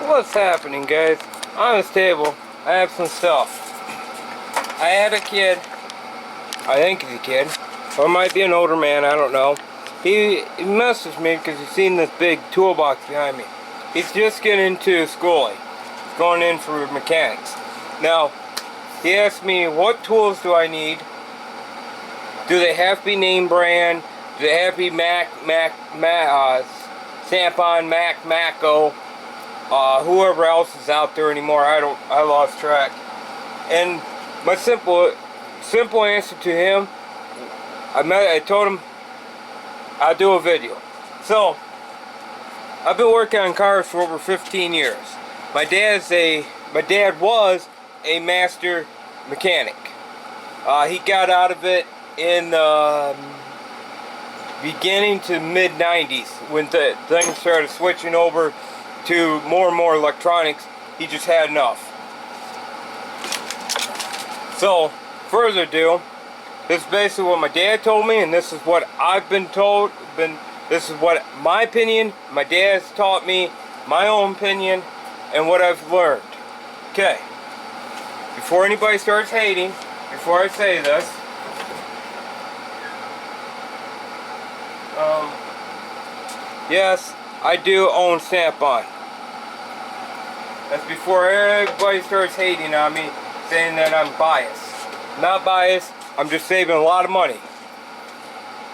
what's happening, guys? On this table, I have some stuff. I had a kid, I think he's a kid, or it might be an older man, I don't know. He messaged me because he's seen this big toolbox behind me. He's just getting into schooling. He's going in for mechanics. Now, he asked me, what tools do I need? Do they have to be name brand? Do they have to be Snap-on, Matco, whoever else is out there anymore? I lost track. And my simple answer to him, I told him I'll do a video. So, I've been working on cars for over 15 years. My dad was a master mechanic. He got out of it in the beginning to mid 90s when things started switching over to more and more electronics. He just had enough. So, further ado, this is basically what my dad told me, and this is what I've been told. This is what my opinion, my dad's taught me, my own opinion, and what I've learned. Okay. Before anybody starts hating, before I say this, yes, I do own Snap-on. That's before everybody starts hating on me, saying that I'm biased. I'm not biased, I'm just saving a lot of money.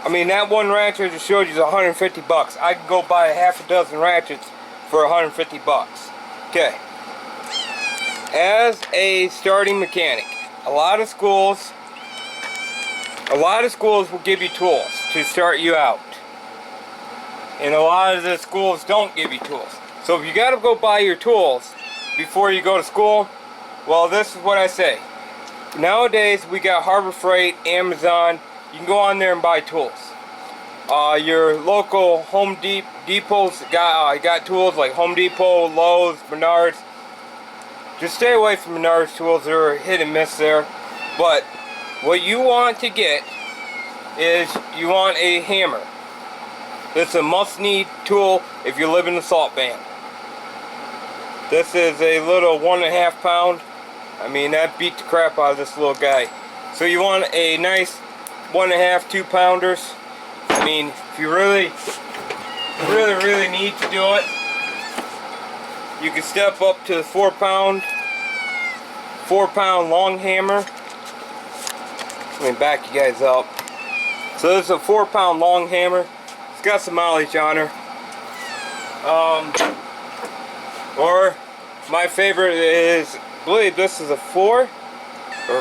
I mean, that one ratchet I just showed you is 150 bucks. I can go buy a half a dozen ratchets for 150 bucks. Okay. As a starting mechanic, a lot of schools will give you tools to start you out. And a lot of the schools don't give you tools. So if you gotta go buy your tools before you go to school, well, this is what I say. Nowadays, we got Harbor Freight, Amazon. You can go on there and buy tools. Your local Home Depots got tools like Home Depot, Lowe's, Menards. Just stay away from Menards tools. They're hit and miss there. But what you want to get is you want a hammer. This is a must-need tool if you live in the salt band. This is a little 1.5 pound. I mean, that beat the crap out of this little guy. So you want a nice 1.5, 2 pounders. I mean, if you really need to do it, you can step up to the 4 pound long hammer. Let me back you guys up. So this is a 4 pound long hammer. It's got some mileage on her. Or my favorite is, I believe this is a 4 or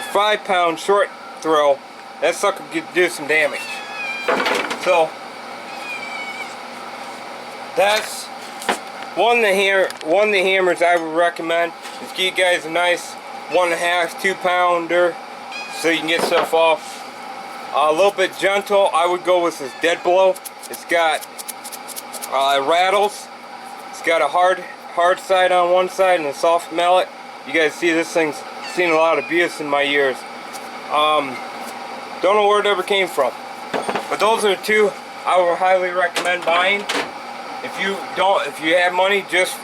5 pound short throw. That sucker could do some damage. So that's one of the hammers I would recommend. Is get you guys a nice 1.5, 2 pounder so you can get stuff off. A little bit gentle, I would go with this Dead Blow. It's got rattles. It's got a hard side on one side and a soft mallet. You guys see this thing's seen a lot of abuse in my years. Don't know where it ever came from. But those are the two I would highly recommend buying. If you have money, just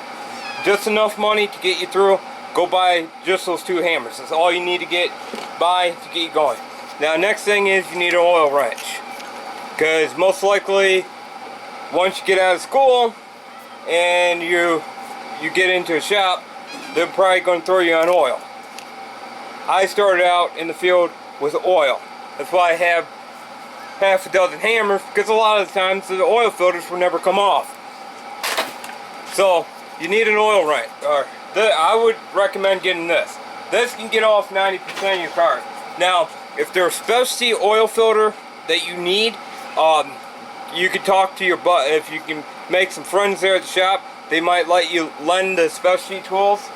enough money to get you through, go buy just those 2 hammers. That's all you need to buy to get you going. Now, next thing is you need an oil wrench. Because most likely, once you get out of school and you get into a shop, they're probably going to throw you on oil. I started out in the field with oil. That's why I have half a dozen hammers, because a lot of the times the oil filters will never come off. So you need an oil wrench. I would recommend getting this. This can get off 90% of your cars. Now, if there's a specialty oil filter that you need, you can talk to your if you can make some friends there at the shop, they might let you lend the specialty tools.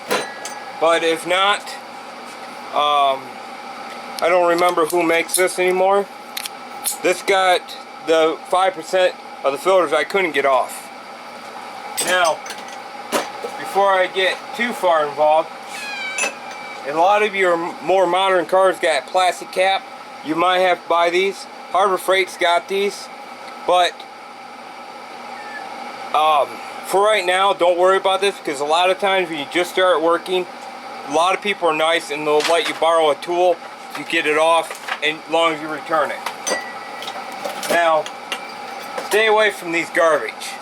But if not, I don't remember who makes this anymore. This got the 5% of the filters I couldn't get off. Now, before I get too far involved, a lot of your more modern cars got a plastic cap. You might have to buy these. Harbor Freight's got these. But for right now, don't worry about this, because a lot of times when you just start working, a lot of people are nice and they'll let you borrow a tool to get it off, and as long as you return it. Now, stay away from these garbage.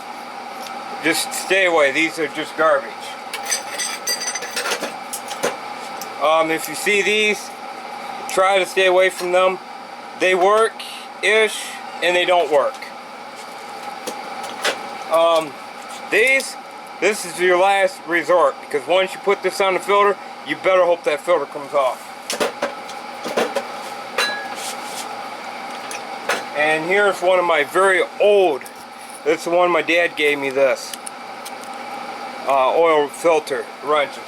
Just stay away. These are just garbage. If you see these, try to stay away from them. They work-ish, and they don't work. This is your last resort, because once you put this on the filter, you better hope that filter comes off. And here's one of my very old, this is the one my dad gave me, this oil filter wrenches.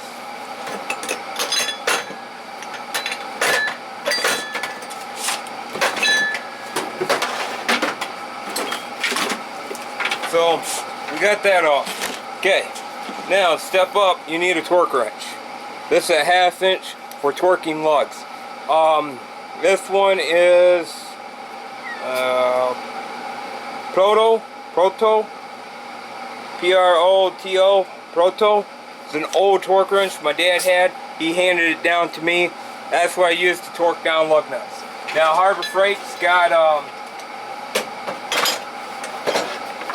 So we got that off. Okay, now step up, you need a torque wrench. This is a 1/2 inch for torquing lugs. This one is Proto, P-R-O-T-O, Proto. It's an old torque wrench my dad had. He handed it down to me. That's what I use to torque down lug nuts. Now Harbor Freight's got,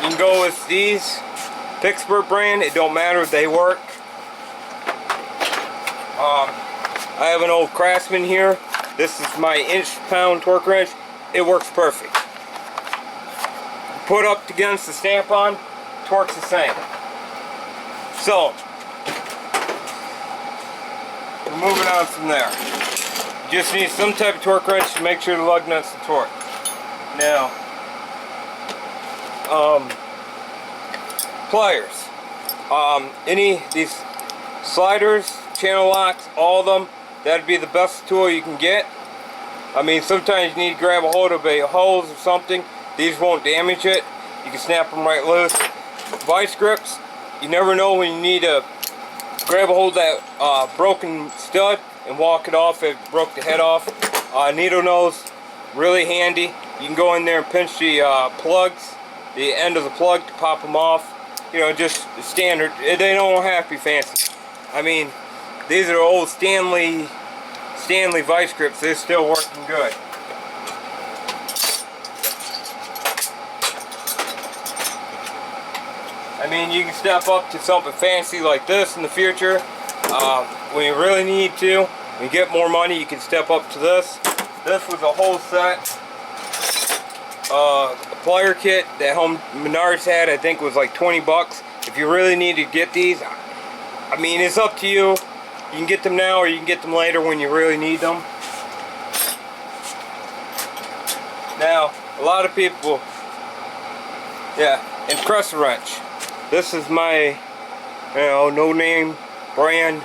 you can go with these Pittsburgh brand. It don't matter if they work. I have an old Craftsman here. This is my inch-pound torque wrench. It works perfect. Put up against the stamp-on, torque's the same. So, we're moving on from there. You just need some type of torque wrench to make sure the lug nuts are torqued. Now, pliers. Any these sliders, channel locks, all of them, that'd be the best tool you can get. I mean, sometimes you need to grab a hold of a hose or something. These won't damage it. You can snap them right loose. Vice grips, you never know when you need to grab a hold of that broken stud and walk it off if it broke the head off. Needle nose, really handy. You can go in there and pinch the plugs, the end of the plug to pop them off. You know, just standard. They don't have to be fancy. I mean, these are old Stanley vice grips. They're still working good. I mean, you can step up to something fancy like this in the future. When you really need to, when you get more money, you can step up to this. This was a whole set. A plier kit that Home Menards had, I think was like 20 bucks. If you really need to get these, I mean, it's up to you. You can get them now or you can get them later when you really need them. Now, a lot of people, yeah, and press wrench. This is my, no name brand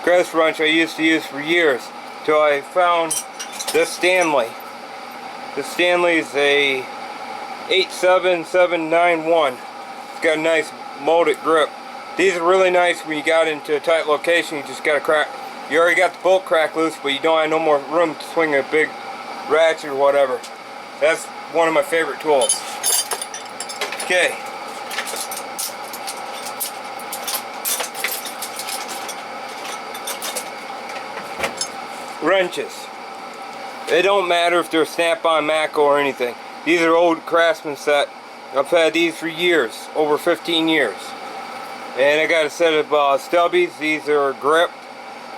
press wrench I used to use for years till I found this Stanley. This Stanley is a 87791. It's got a nice molded grip. These are really nice when you got into a tight location. You just got to crack. You already got the bolt crack loose, but you don't have no more room to swing a big ratchet or whatever. That's one of my favorite tools. Okay. Wrenches. It don't matter if they're Snap-on, Matco, or anything. These are old Craftsman set. I've had these for years, over 15 years. And I got a set of stubbies. These are gripped.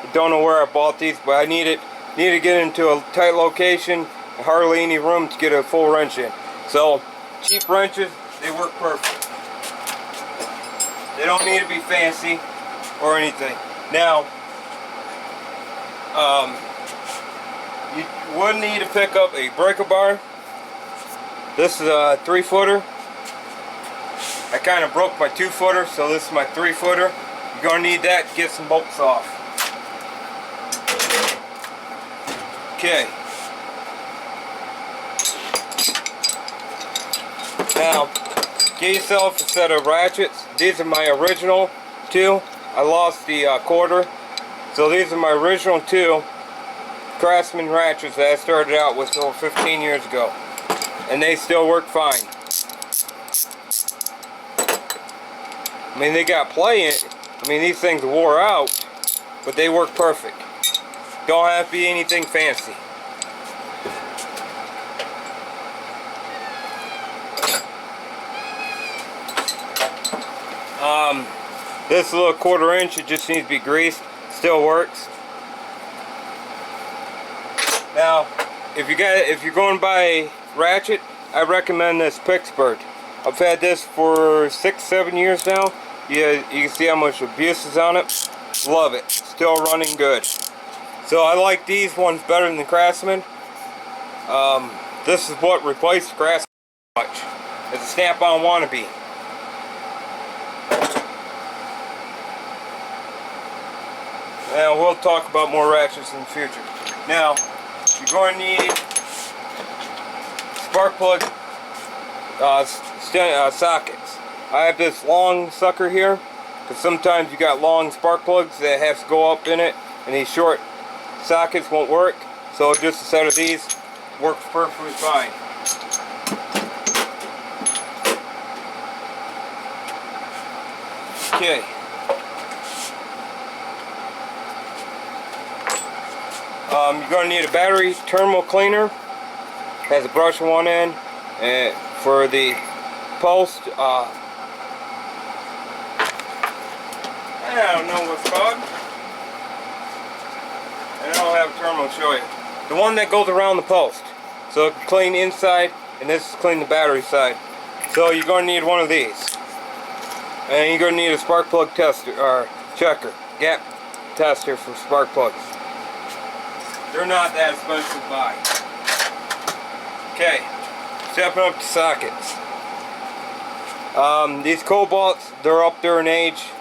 I don't know where I bought these, but I need to get into a tight location. Hardly any room to get a full wrench in. So, cheap wrenches, they work perfect. They don't need to be fancy or anything. Now, you would need to pick up a breaker bar. This is a 3-footer. I kind of broke my 2-footer, so this is my 3-footer. You're going to need that to get some bolts off. Okay. Now, get yourself a set of ratchets. These are my original 2. I lost the quarter. So these are my original 2 Craftsman ratchets that I started out with over 15 years ago. And they still work fine. mean, they got play in. I mean, these things wore out, but they work perfect. Don't have to be anything fancy. This little 1/4 inch, it just needs to be greased. Still works. Now, if you're going to buy a ratchet, I recommend this Pittsburgh. I've had this for 6-7 years now. You can see how much abuse is on it. Love it. Still running good. So I like these ones better than the Craftsman. This is what replaced the Craftsman much. It's a Snap-on wannabe. Now we'll talk about more ratchets in the future. Now, you're going to need spark plug sockets. I have this long sucker here because sometimes you got long spark plugs that have to go up in it, and these short sockets won't work. So just a set of these works perfectly fine. Okay. You're going to need a battery terminal cleaner. Has a brush on one end, and for the post, I don't know what's called. I don't have a terminal to show you. The one that goes around the post, so it can clean inside, and this is clean the battery side. So you're going to need one of these, and you're going to need a spark plug tester or checker, gap tester for spark plugs. They're not that expensive to buy. Okay, stepping up to sockets. These Cobalts, they're up there in age.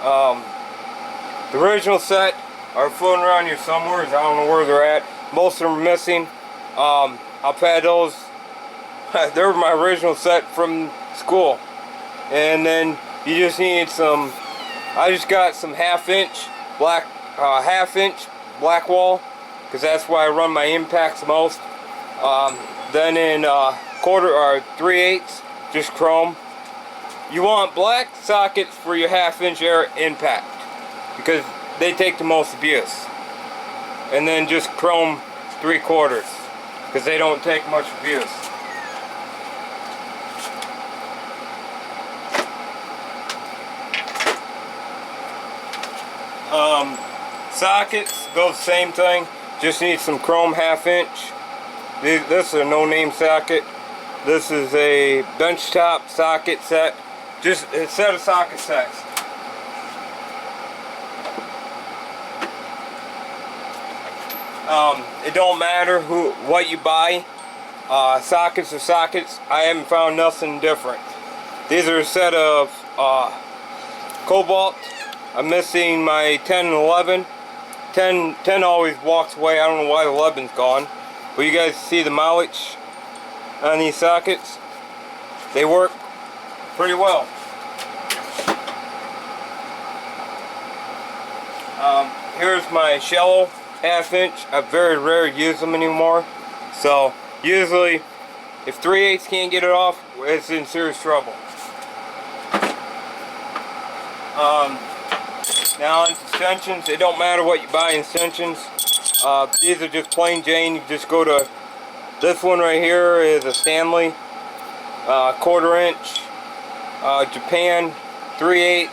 The original set are floating around here somewhere. I don't know where they're at. Most of them are missing. I've had those. They were my original set from school. And then you just need some. I just got some half-inch Blackwall, because that's why I run my impacts most. Then in 1/4 or 3/8, just chrome. You want black sockets for your half-inch air impact because they take the most abuse. And then just chrome 3/4 because they don't take much abuse. Sockets, those same thing. Just need some chrome half-inch. This is a no-name socket. This is a benchtop socket set. Just a set of socket sets. It don't matter what you buy. Sockets are sockets. I haven't found nothing different. These are a set of Cobalt. I'm missing my 10 and 11. 10 always walks away. I don't know why the 11's gone. But you guys see the mileage on these sockets? They work pretty well. Here's my shallow half-inch. I very rarely use them anymore. So usually, if 3/8 can't get it off, it's in serious trouble. Now in extensions, it don't matter what you buy in extensions. These are just plain Jane. You just go to this one right here is a Stanley 1/4 inch, Japan 3/8,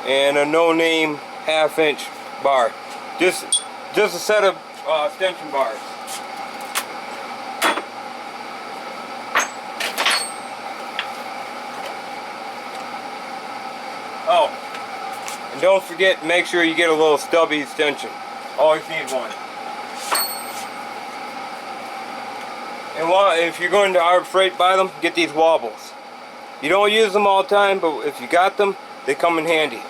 and a no-name half-inch bar. Just a set of extension bars. Oh, and don't forget, make sure you get a little stubby extension. Always need one. And if you're going to Harbor Freight, buy them, get these wobbles. You don't use them all the time, but if you got them, they come in handy.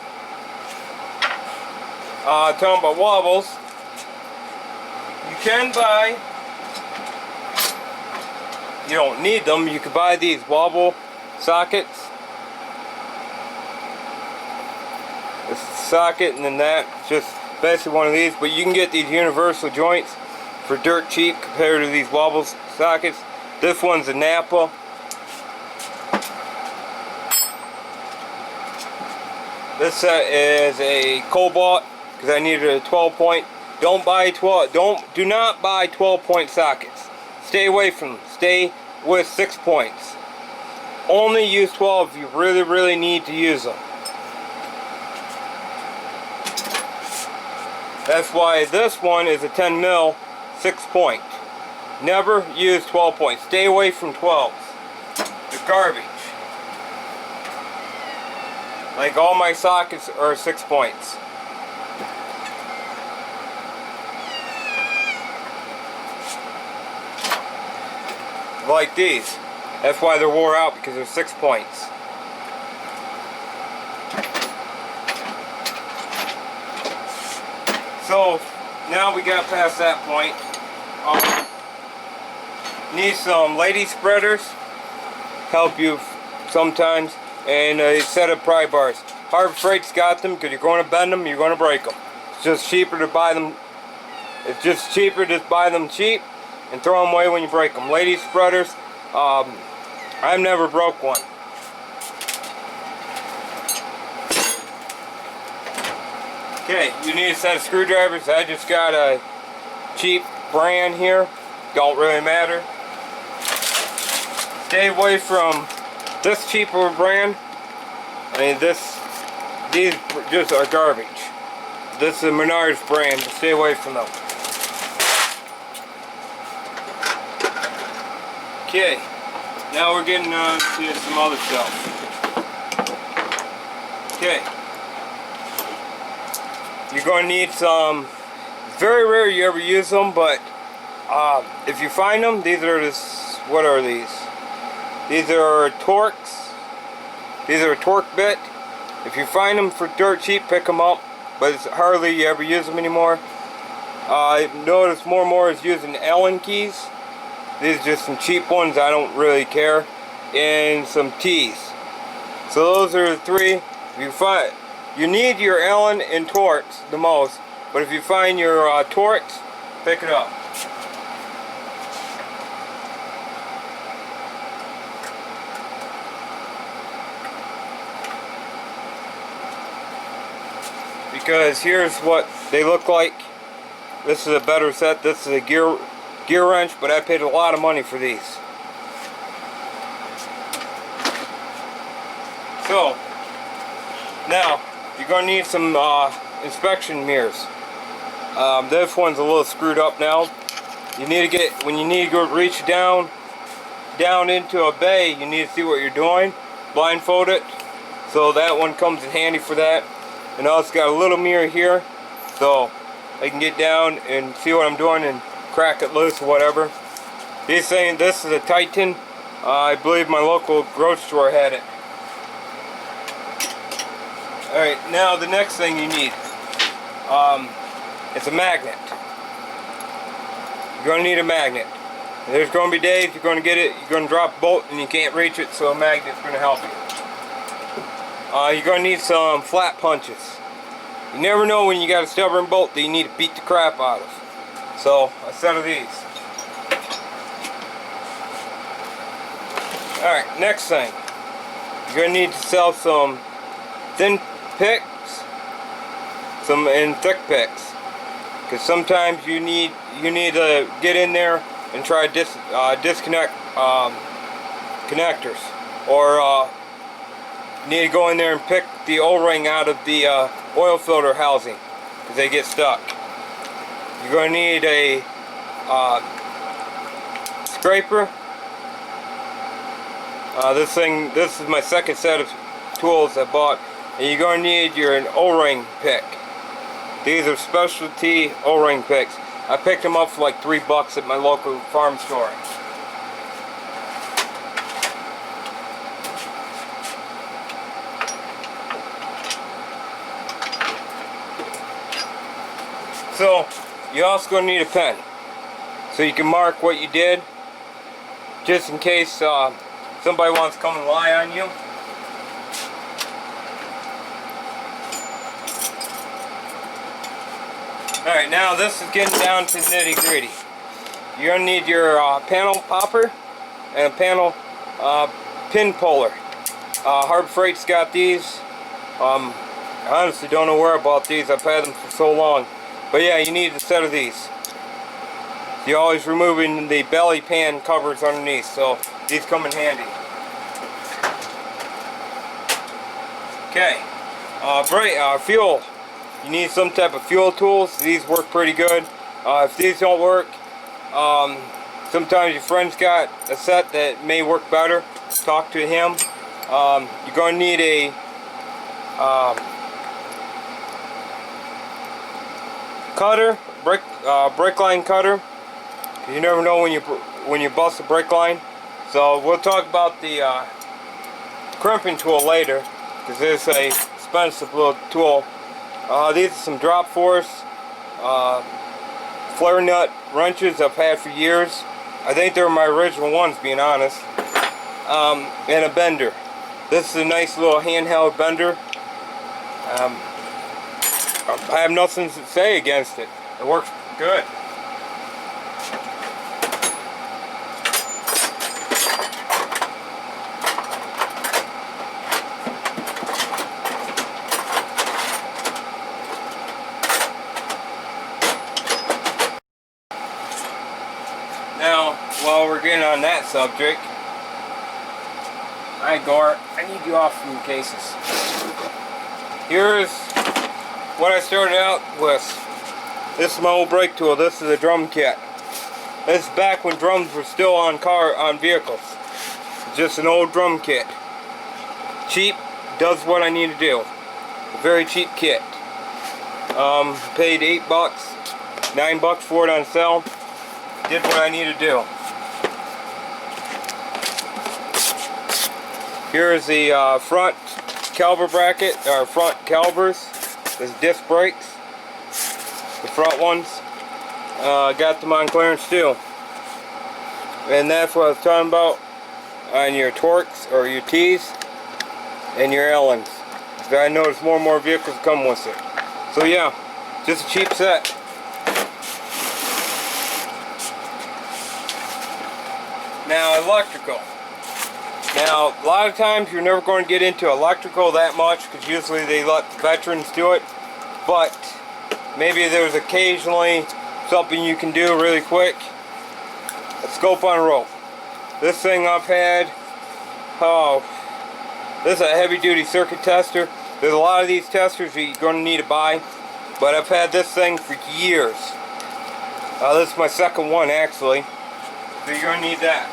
Talking about wobbles, you can buy, you don't need them, you can buy these wobble sockets. This socket and then that, just basically one of these, but you can get these universal joints for dirt cheap compared to these wobble sockets. This one's a Napa. This set is a Cobalt because I needed a 12 point. Don't buy 12. Do not buy 12 point sockets. Stay away from them. Stay with 6 points. Only use 12 if you really need to use them. That's why this one is a 10 mil 6 point. Never use 12 points. Stay away from 12s. They're garbage. Like all my sockets are 6 points. Like these. That's why they're wore out, because they're 6 points. So now we got past that point. Need some lady spreaders. Help you sometimes. And a set of pry bars. Harbor Freight's got them because you're going to bend them, you're going to break them. It's just cheaper to buy them. It's just cheaper to buy them cheap and throw them away when you break them. Lady spreaders. I've never broke one. Okay, you need a set of screwdrivers. I just got a cheap brand here. Don't really matter. Stay away from this cheaper brand. I mean, these just are garbage. This is a Menards brand. Stay away from them. Okay, now we're getting on to some other stuff. Okay, you're going to need some. It's very rare you ever use them, but if you find them, these are this. What are these? These are Torx. These are a torque bit. If you find them for dirt cheap, pick them up. But it's hardly you ever use them anymore. I've noticed more and more is using Allen keys. These are just some cheap ones. I don't really care. And some T's. So those are the three. If you find, you need your Allen and Torx the most. But if you find your Torx, pick it up. Because here's what they look like. This is a better set. This is a gear wrench, but I paid a lot of money for these. So now you're going to need some inspection mirrors. This one's a little screwed up now. You need to get, when you need to go reach down into a bay, you need to see what you're doing. Blindfold it. So that one comes in handy for that. And also got a little mirror here, so I can get down and see what I'm doing and crack it loose or whatever. He's saying this is a Titan. I believe my local grocery store had it. Alright, now the next thing you need, it's a magnet. You're going to need a magnet. There's going to be days you're going to get it, you're going to drop a bolt and you can't reach it, so a magnet's going to help you. You're going to need some flat punches. You never know when you got a stubborn bolt that you need to beat the crap out of. So, a set of these. Alright, next thing. You're going to need to sell some thin picks and thick picks. Because sometimes you need to get in there and try to disconnect connectors. Or you need to go in there and pick the O-ring out of the oil filter housing because they get stuck. You're going to need a scraper. This is my second set of tools I bought. And you're going to need your O-ring pick. These are specialty O-ring picks. I picked them up for like $3 at my local farm store. So, you're also going to need a pen, so you can mark what you did, just in case somebody wants to come and lie on you. Alright, now this is getting down to nitty gritty. You're going to need your panel popper and a panel pin puller. Harbor Freight's got these. I honestly don't know where I bought these. I've had them for so long. But yeah, you need a set of these. You're always removing the belly pan covers underneath, so these come in handy. Okay, fuel. You need some type of fuel tools. These work pretty good. If these don't work, sometimes your friend's got a set that may work better. Talk to him. You're going to need a cutter, brake line cutter. You never know when you bust a brake line. So we'll talk about the crimping tool later, because it's a expensive little tool. These are some drop force flare nut wrenches I've had for years. I think they're my original ones, being honest. And a bender. This is a nice little handheld bender. I have nothing to say against it. It works good. Now, while we're getting on that subject, alright, Gar, I need you off from the cases. Here's what I started out with. This is my old brake tool. This is a drum kit. This is back when drums were still on vehicles. Just an old drum kit. Cheap, does what I need to do. A very cheap kit. Paid $8, $9 for it on sale. Did what I need to do. Here's the front caliper bracket, or front calipers. There's disc brakes. The front ones. Got them on clearance too. And that's what I was talking about on your Torx or your T's and your Allens. So I noticed more and more vehicles come with it. So yeah, just a cheap set. Now, electrical. Now, a lot of times you're never going to get into electrical that much, because usually they let veterans do it. But maybe there's occasionally something you can do really quick. A scope on a rope. This thing I've had, this is a heavy duty circuit tester. There's a lot of these testers that you're going to need to buy, but I've had this thing for years. This is my second one actually, so you're going to need that.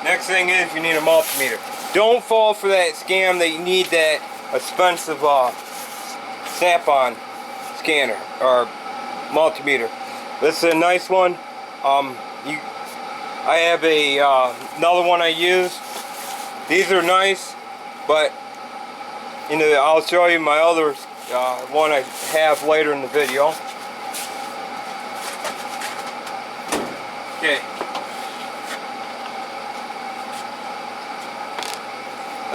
Next thing is you need a multimeter. Don't fall for that scam that you need that expensive Snap-on scanner or multimeter. This is a nice one. I have another one I use. These are nice, but you know, I'll show you my other one I have later in the video. Okay.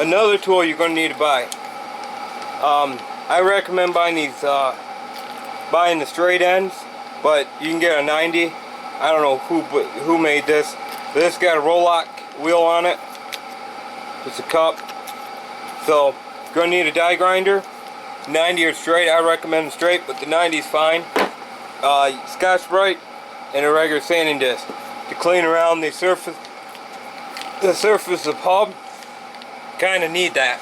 Another tool you're going to need to buy. I recommend buying these, buying the straight ends, but you can get a 90. I don't know who made this. This got a Roloc wheel on it. It's a cup. So you're going to need a die grinder. 90 or straight. I recommend straight, but the 90 is fine. Scotch-Brite and a regular sanding disc to clean around the surface of hub. Kind of need that.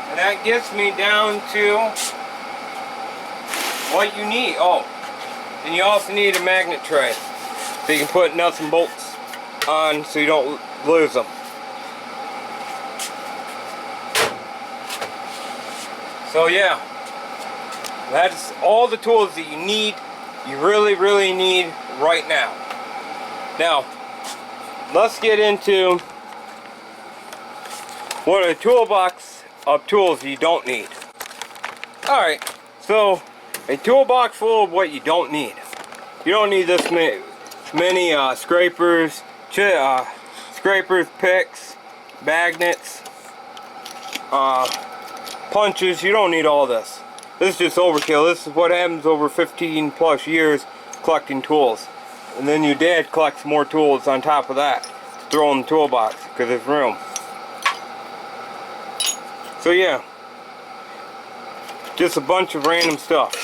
And that gets me down to what you need. Oh, and you also need a magnet tray, so you can put nuts and bolts on so you don't lose them. So yeah, that's all the tools that you need. You really need right now. Now, let's get into what a toolbox of tools you don't need. Alright, so a toolbox full of what you don't need. You don't need this many scrapers, picks, magnets, punches. You don't need all this. This is just overkill. This is what happens over 15 plus years collecting tools. And then your dad collects more tools on top of that. Throw in the toolbox because there's room. So yeah, just a bunch of random stuff.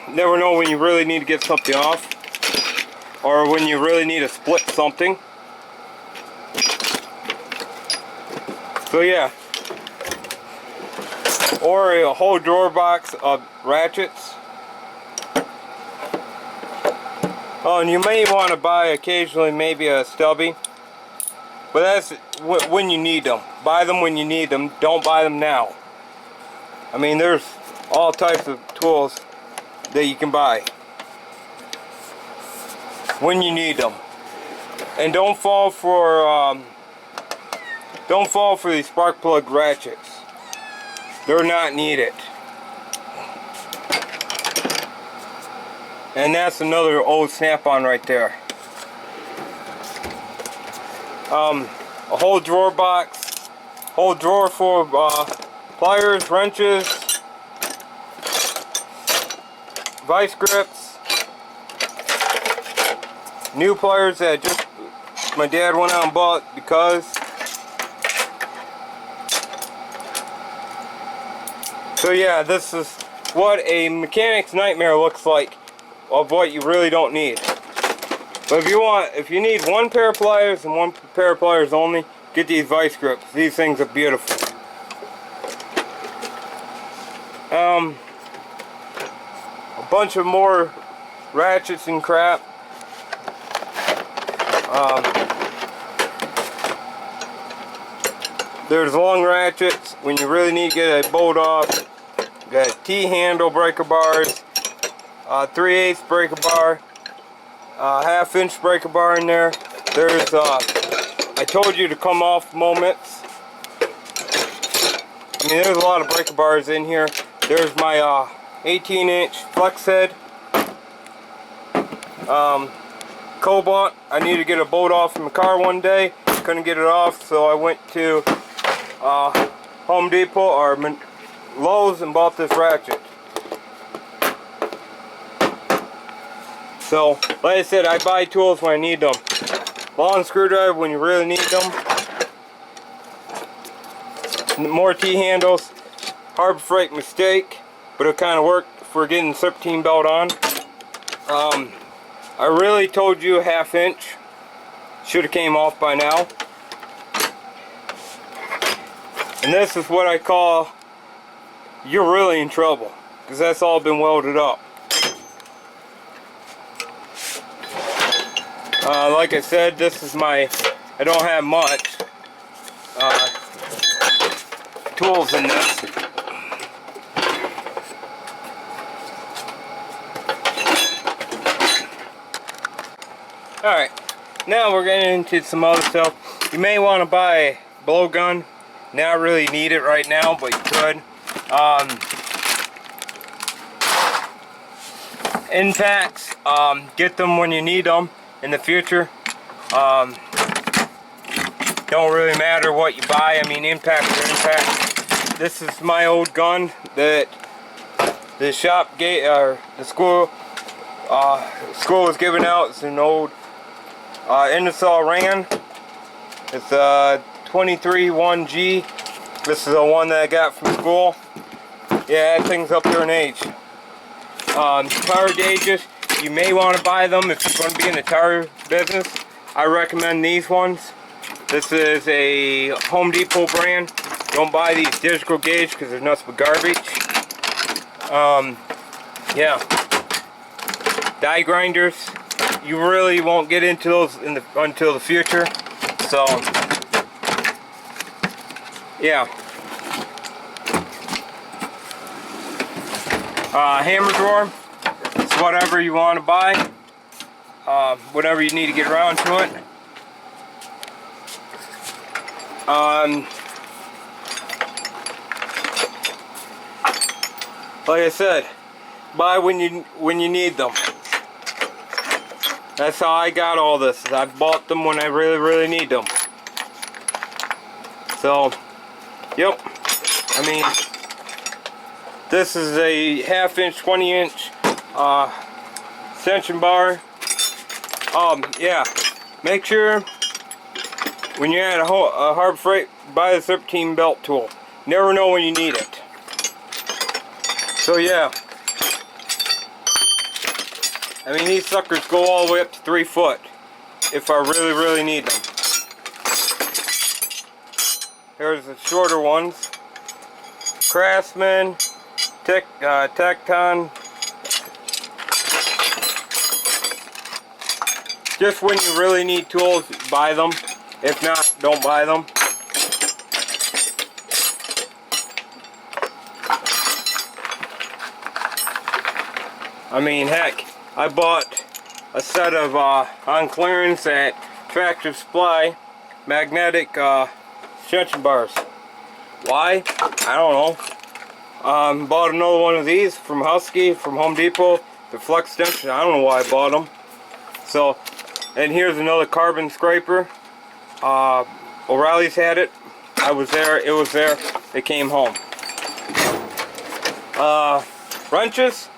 Never know when you really need to get something off, or when you really need to split something. So yeah, or a whole drawer box of ratchets. Oh, and you may want to buy occasionally maybe a stubby, but that's when you need them. Buy them when you need them. Don't buy them now. I mean, there's all types of tools that you can buy when you need them. And don't fall for these spark plug ratchets. They're not needed. And that's another old Snap-on right there. A whole drawer box, whole drawer full of pliers, wrenches, vice grips, new pliers that just my dad went out and bought because. So yeah, this is what a mechanic's nightmare looks like of what you really don't need. But if you need one pair of pliers and one pair of pliers only, get these vice grips. These things are beautiful. A bunch of more ratchets and crap. There's long ratchets when you really need to get a bolt off. Got T-handle breaker bars, 3/8 breaker bar, 1/2 inch breaker bar in there. There's I told you to come off moments. I mean, there's a lot of breaker bars in here. There's my 18-inch flex head. Cobalt. I need to get a bolt off from the car one day. Couldn't get it off, so I went to Home Depot or Lowe's and bought this ratchet. So, like I said, I buy tools when I need them. Long screwdriver when you really need them. More T-handles. Harbor Freight mistake, but it kind of worked for getting 13 belt on. I really told you 1/2 inch. Should have came off by now. And this is what I call you're really in trouble, because that's all been welded up. Like I said, this is I don't have much tools in this. Alright, now we're getting into some other stuff. You may want to buy a blowgun. Not really need it right now, but you could. Impacts, get them when you need them in the future. Don't really matter what you buy. I mean, impacts are impacts. This is my old gun that the shop gave, or the school was giving out. It's an old Ingersoll Rand. It's a 23-1G. This is the one that I got from school. Yeah, that thing's up there in age. Tire gauges, you may want to buy them if you're going to be in the tire business. I recommend these ones. This is a Home Depot brand. Don't buy these digital gauge because they're nothing but garbage. Yeah. Die grinders, you really won't get into those until the future. So, yeah. Hammer drawer. It's whatever you want to buy. Whatever you need to get around to it. Like I said, buy when you need them. That's how I got all this. I bought them when I really need them. So, yep. I mean, this is a 1/2 inch, 20 inch extension bar. Yeah, make sure when you're at a Harbor Freight, buy the 13 belt tool. Never know when you need it. So yeah, I mean, these suckers go all the way up to 3 foot if I really need them. Here's the shorter ones. Craftsman, Tecton. Just when you really need tools, buy them. If not, don't buy them. I mean, heck, I bought a set of, on clearance at Tractor Supply, magnetic extension bars. Why? I don't know. Bought another one of these from Husky, from Home Depot, the flex extension. I don't know why I bought them. So, and here's another carbon scraper. O'Reilly's had it. I was there, it was there, it came home. Wrenches,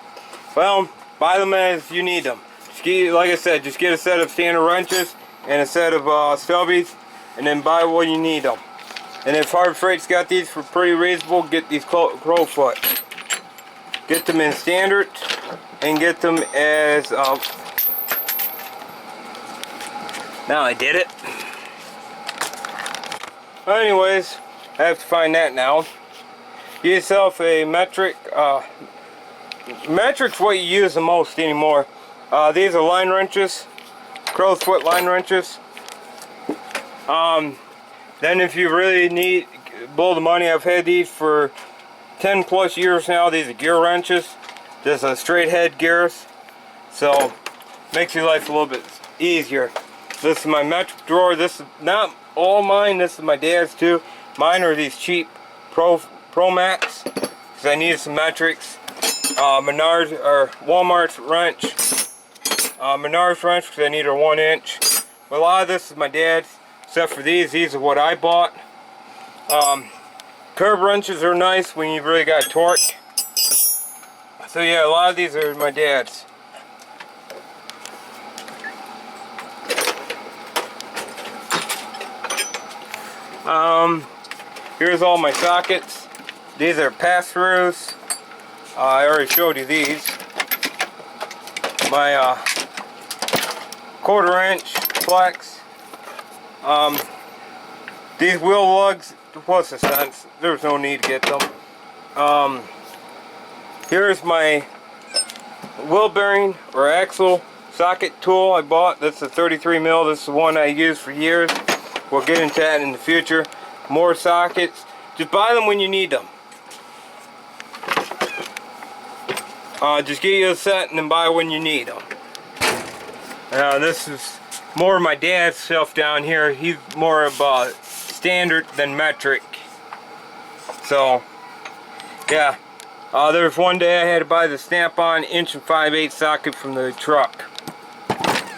well, buy them as you need them. Just get, like I said, just get a set of standard wrenches and a set of stubbies, and then buy when you need them. And if Harbor Freight's got these for pretty reasonable, get these Crowfoot. Get them in standard and get them as now I did it. Anyways, I have to find that now. Get yourself a metric. Metric's what you use the most anymore. These are line wrenches, Crowfoot line wrenches. Then if you really need blow the money, I've had these for 10 plus years now. These are gear wrenches. Just a straight head gears. So makes your life a little bit easier. This is my metric drawer. This is not all mine. This is my dad's too. Mine are these cheap Pro Max because I needed some metrics. Menards or Walmart's wrench. Menards wrench because I need a 1 inch. But a lot of this is my dad's. Except for these are what I bought. Curb wrenches are nice when you really got torque. So yeah, a lot of these are my dad's. Here's all my sockets. These are pass-throughs. I already showed you these. My 1/4 inch flex. These wheel lugs, what's the sense? There's no need to get them. Here's my wheel bearing or axle socket tool I bought. That's a 33 mil. This is the one I used for years. We'll get into that in the future. More sockets. Just buy them when you need them. Just get you a set and then buy when you need them. This is more of my dad's stuff down here. He's more of standard than metric. So, yeah. There was one day I had to buy the Snap-on 1 5/8" socket from the truck.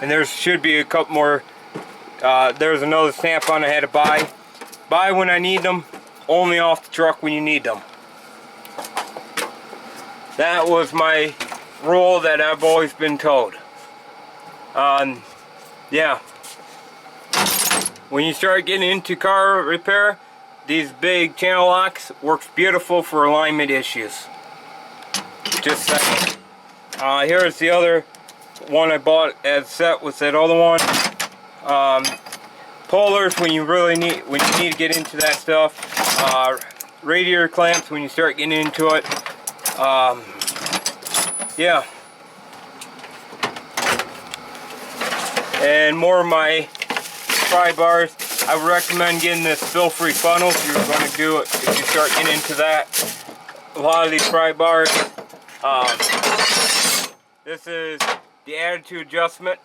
And there should be a couple more. There's another Snap-on I had to buy. Buy when I need them. Only off the truck when you need them. That was my rule that I've always been told. Yeah. When you start getting into car repair, these big channel locks works beautiful for alignment issues. Just saying. Here's the other one I bought as set with that other one. Pullers when you really need to get into that stuff. Radiator clamps when you start getting into it. Yeah. And more of my pry bars. I would recommend getting this spill-free funnel if you're going to do it. If you start getting into that, a lot of these pry bars. This is the attitude adjustment.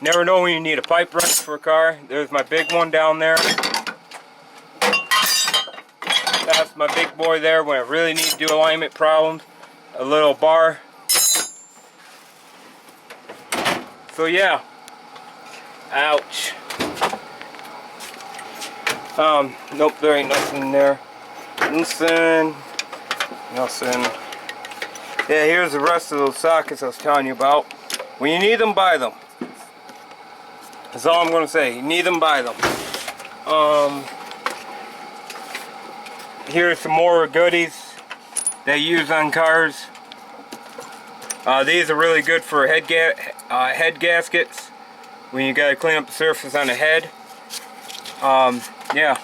Never know when you need a pipe wrench for a car. There's my big one down there. That's my big boy there when I really need to do alignment problems. A little bar. So yeah. Ouch. Nope, there ain't nothing in there. Nothing. Yeah, here's the rest of those sockets I was telling you about. When you need them, buy them. That's all I'm going to say. You need them, buy them. Here's some more goodies they use on cars. These are really good for head gaskets when you got to clean up the surface on the head. Yeah.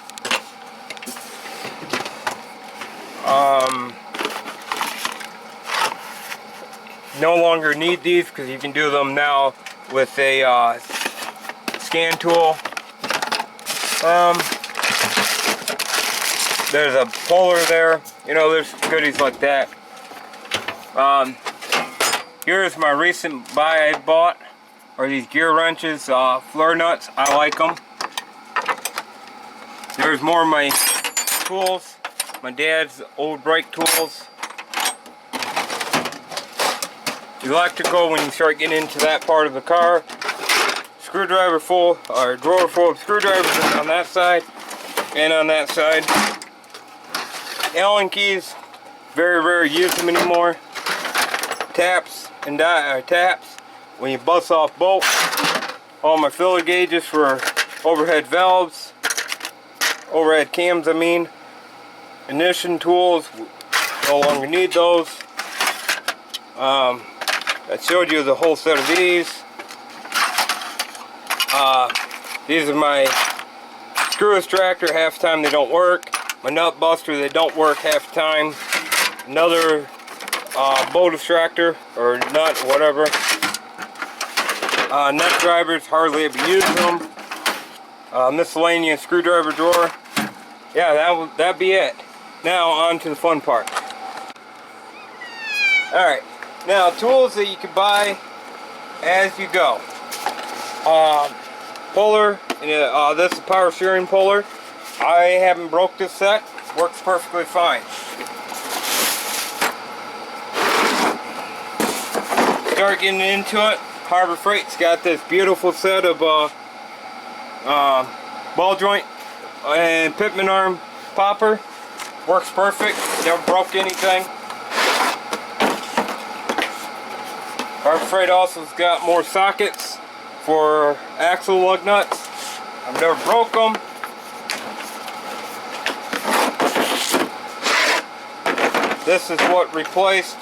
No longer need these because you can do them now with a scan tool. There's a puller there. You know, there's goodies like that. Here's my recent buy I bought, are these gear wrenches, flare nuts. I like them. There's more of my tools, my dad's old brake tools. Electrical, when you start getting into that part of the car. Screwdriver full, or drawer full of screwdrivers on that side and on that side. Allen keys, very rare use them anymore. Taps and taps when you bust off bolts. All my filler gauges for overhead valves, overhead cams I mean. Ignition tools, no longer need those. I showed you the whole set of these. These are my screw extractor, half the time they don't work. My nut buster, they don't work half the time. Another bolt extractor, or nut, whatever. Nut drivers, hardly ever use them. Miscellaneous screwdriver drawer. Yeah, that'd be it. Now on to the fun part. Alright, now tools that you can buy as you go. Puller, this is a power steering puller. I haven't broke this set, works perfectly fine. Start getting into it. Harbor Freight's got this beautiful set of ball joint and Pitman arm popper. Works perfect, never broke anything. Harbor Freight also has got more sockets for axle lug nuts. I've never broke them. This is what replaced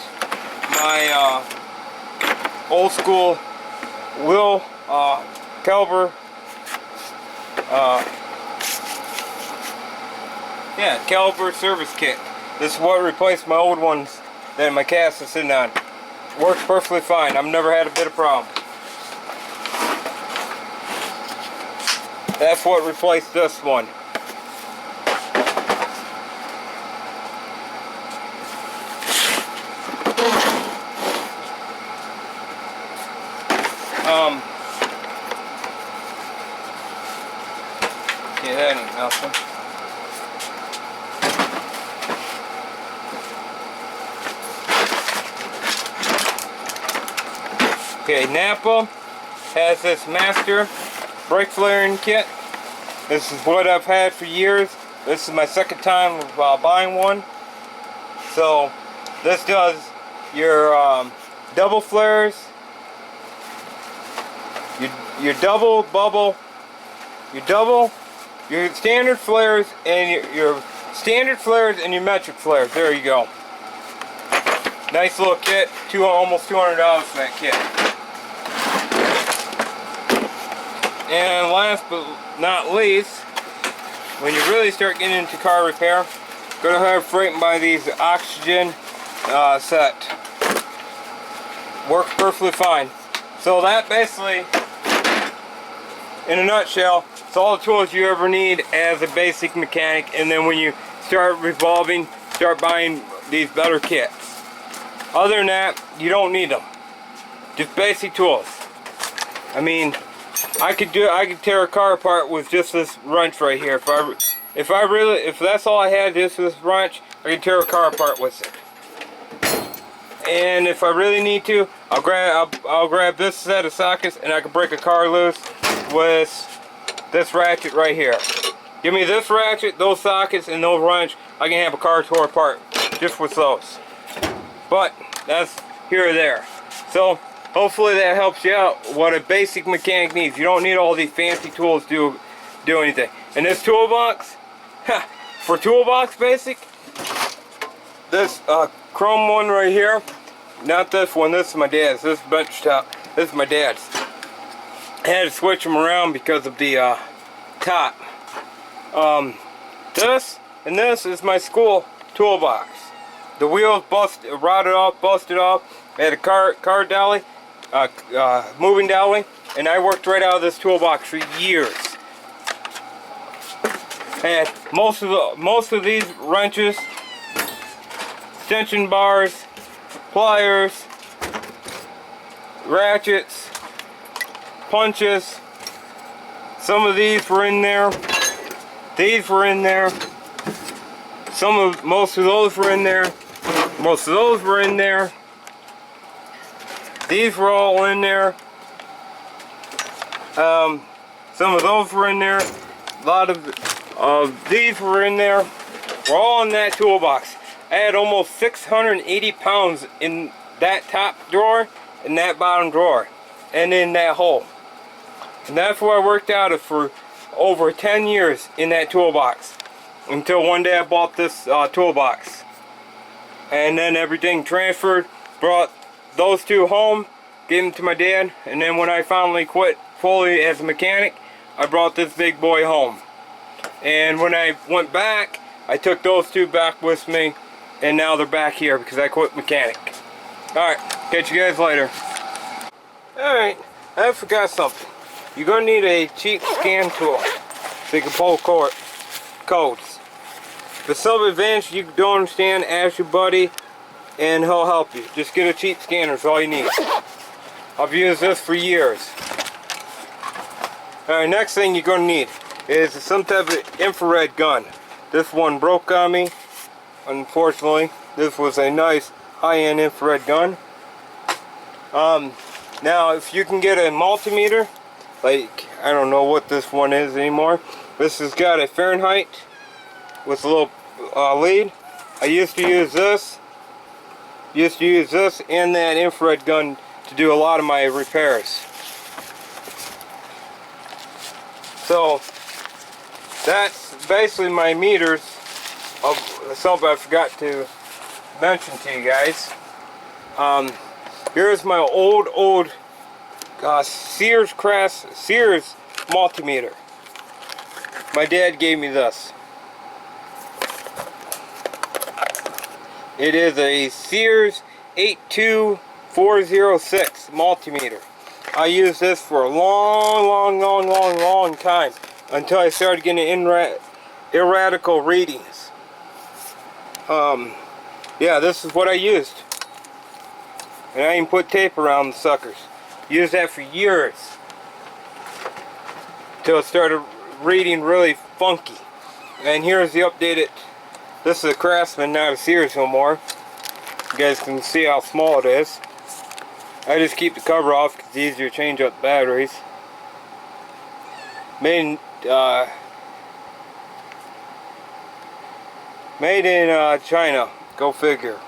my old school wheel caliper. Caliper service kit. This is what replaced my old ones that my cast is sitting on. Works perfectly fine. I've never had a bit of problem. That's what replaced this one. Yeah, that ain't nothing. Okay, Napa has this master brake flaring kit. This is what I've had for years. This is my second time of buying one. So this does your double flares, your double bubble, your standard flares, and your standard flares and your metric flares. There you go. Nice little kit. Almost $200 for that kit. And last but not least, when you really start getting into car repair, go to Harbor Freight and buy these oxygen set. Works perfectly fine. So that basically, in a nutshell, it's all the tools you ever need as a basic mechanic. And then when you start revolving, start buying these better kits. Other than that, you don't need them. Just basic tools. I mean, I could tear a car apart with just this wrench right here. If that's all I had, just this wrench, I could tear a car apart with it. And if I really need to, I'll grab this set of sockets and I can break a car loose with this ratchet right here. Give me this ratchet, those sockets, and those wrench, I can have a car tore apart just with those. But That's here or there. So hopefully that helps you out. What a basic mechanic needs. You don't need all these fancy tools to do anything. And this toolbox, for toolbox basic, this chrome one right here, not this one, this is my dad's. This is bench top. This is my dad's. I had to switch them around because of the top. This and this is my school toolbox. The wheels rotted off, busted off. I had a car dolly, moving dolly, and I worked right out of this toolbox for years. And most of these wrenches, extension bars, pliers, ratchets, punches. Some of these were in there. These were in there. Most of those were in there. Most of those were in there. These were all in there. Some of those were in there. A lot of these were in there. We're all in that toolbox. I had almost 680 pounds in that top drawer and that bottom drawer and in that hole. And that's where I worked out of for over 10 years in that toolbox. Until one day I bought this toolbox. And then everything transferred, brought those two home, gave them to my dad, and then when I finally quit fully as a mechanic, I brought this big boy home. And when I went back, I took those two back with me, and now they're back here because I quit mechanic. Alright, catch you guys later. Alright, I forgot something. You're going to need a cheap scan tool so you can pull codes. The some advantage you don't understand, ask your buddy and he'll help you. Just get a cheap scanner, is all you need. I've used this for years. Alright, next thing you're going to need is some type of infrared gun. This one broke on me, unfortunately. This was a nice high-end infrared gun. Now if you can get a multimeter, like I don't know what this one is anymore. This has got a Fahrenheit with a little lead. I used to use this. And that infrared gun to do a lot of my repairs. So that's basically my meters of something I forgot to mention to you guys. Here's my old Sears multimeter. My dad gave me this. It is a Sears 82406 multimeter. I used this for a long time until I started getting erratical readings. Yeah, this is what I used. And I even put tape around the suckers. Used that for years. Till it started reading really funky. And here's the updated. This is a Craftsman, not a Sears no more. You guys can see how small it is. I just keep the cover off because it's easier to change up the batteries. Made in China. Go figure.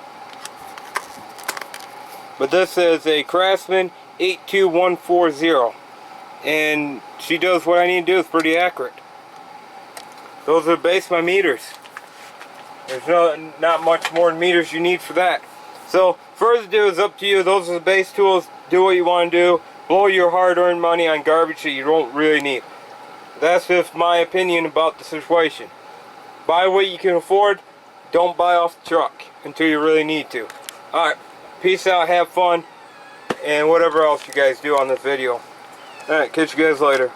But this is a Craftsman 82140. And she does what I need to do. It's pretty accurate. Those are based my meters. There's not much more meters you need for that. So, further ado is up to you. Those are the base tools. Do what you want to do. Blow your hard-earned money on garbage that you don't really need. That's just my opinion about the situation. Buy what you can afford. Don't buy off the truck until you really need to. Alright, peace out, have fun, and whatever else you guys do on this video. Alright, catch you guys later.